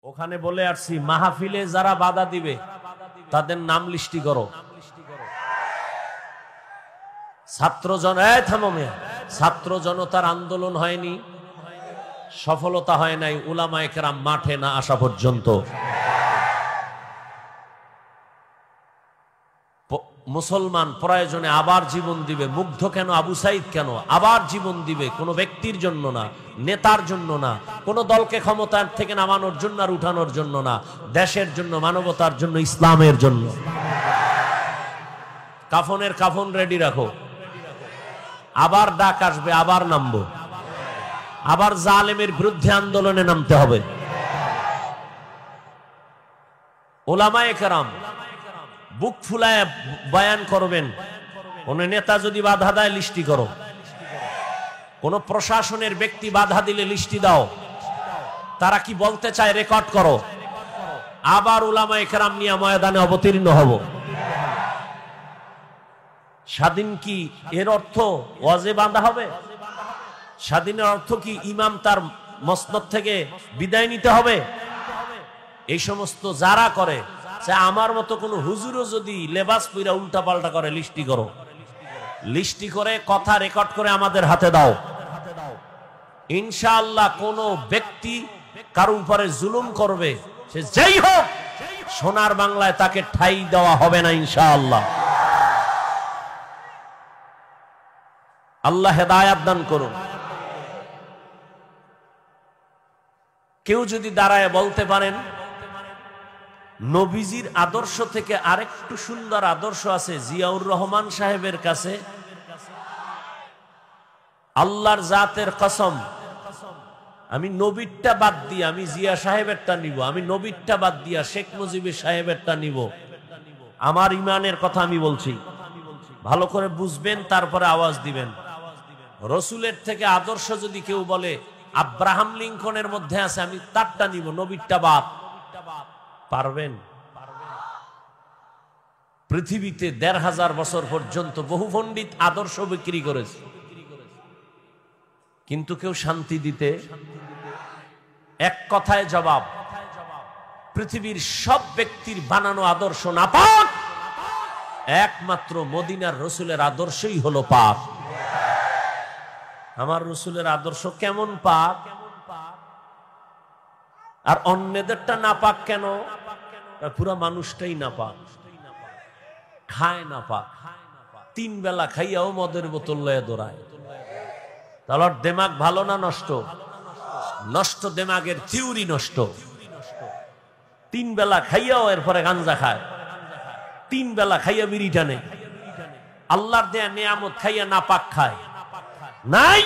ওখানে বলে আসছি মাহফিলে যারা বাধা দিবে তাদের নাম লিস্টি করো। ছাত্র জনতার আন্দোলন হয়নি, সফলতা হয় নাই উলামায়ে কেরাম মাঠে না আসা পর্যন্ত। মুসলমান প্রয়োজনে আবার জীবন দিবে। মুগ্ধ কেন, আবু সাইদ কেন আবার জীবন দিবে? কোনো ব্যক্তির জন্য না, নেতার জন্য না, কোনো দলকে ক্ষমতার থেকে নামানোর জন্য আর উঠানোর জন্য না, দেশের জন্য, মানবতার জন্য, ইসলামের জন্য। কাফনের কাফন রেডি রাখো, আবার ডাক আসবে, আবার নামবো, আবার জালেমের বিরুদ্ধে আন্দোলনে নামতে হবে। উলামায়ে কেরাম বুক ফুলায় বয়ান করবেন। কোন নেতা যদি বাধা দেয় লিস্টি করো, কোন প্রশাসনের ব্যক্তি বাধা দিলে লিস্টি দাও, তারা কি বলতে চায় রেকর্ড করো, আবার উলামায়ে কেরাম নিয়ে ময়দানে অবতীর্ণ হব। স্বাধীন কি এর অর্থ ওয়াজে বাঁধা হবে? স্বাধীনের অর্থ কি ইমাম তার মসনদ থেকে বিদায় নিতে হবে? এই সমস্ত যারা করে, আমার মতো কোন হুজুরও যদি লেবাস পইরা উল্টা পাল্টা করে লিস্টি করো, লিস্টি করে কথা রেকর্ড করে আমাদের হাতে দাও। ইনশাআল্লাহ কোন ব্যক্তি কারো উপরে জুলুম করবে, সে যেই হোক, সোনার বাংলায় তাকে ঠাই দেওয়া হবে না ইনশাআল্লাহ। আল্লাহ হেদায়েত দান করুন। কেউ যদি দাঁড়ায় বলতে পারেন নবীজির আদর্শ থেকে আরেকটু সুন্দর আদর্শ আছে জিয়াউর রহমান সাহেবের কাছে, আল্লাহর জাতের কসম, আমি নবীরটা বাদ দিয়ে আমি জিয়া সাহেবেরটা নিব, আমি নবীরটা বাদ দিয়া শেখ মুজিবের সাহেবেরটা নিব। আমার ইমানের কথা আমি বলছি, ভালো করে বুঝবেন, তারপরে আওয়াজ দিবেন। রসুলের থেকে আদর্শ যদি কেউ বলে আব্রাহাম লিঙ্কনের মধ্যে আছে, আমি তারটা নিব, নবীরটা বাদ। পারবেন? পৃথিবীতে ১৫০০ বছর পর্যন্ত বহু পণ্ডিত আদর্শ বিক্রি করেছে, কিন্তু কেউ শান্তি দিতে। এক কথায় জবাব, পৃথিবীর সব ব্যক্তির বানানো আদর্শ নাপাক, একমাত্র মদিনার রসুলের আদর্শই হলো পাক। আমার রসুলের আদর্শ কেমন পাক, আর অন্যদেরটা নাপাক কেন? পুরা মানুষটাই নাপাক, খায় নাপাক, 3 বেলা খাইয়াও মদের বোতল লয়ে দৌড়ায়। তাহলে দেমাগ ভালো না নষ্ট? নষ্ট, দেমাগের থিওরি নষ্ট। 3 বেলা খাইয়াও এরপরে গাঞ্জা খায়, 3 বেলা খাইয়া বিড়ি টানে, আল্লাহর দেয়া নিয়ামত খাইয়া নাপাক খায়। নাই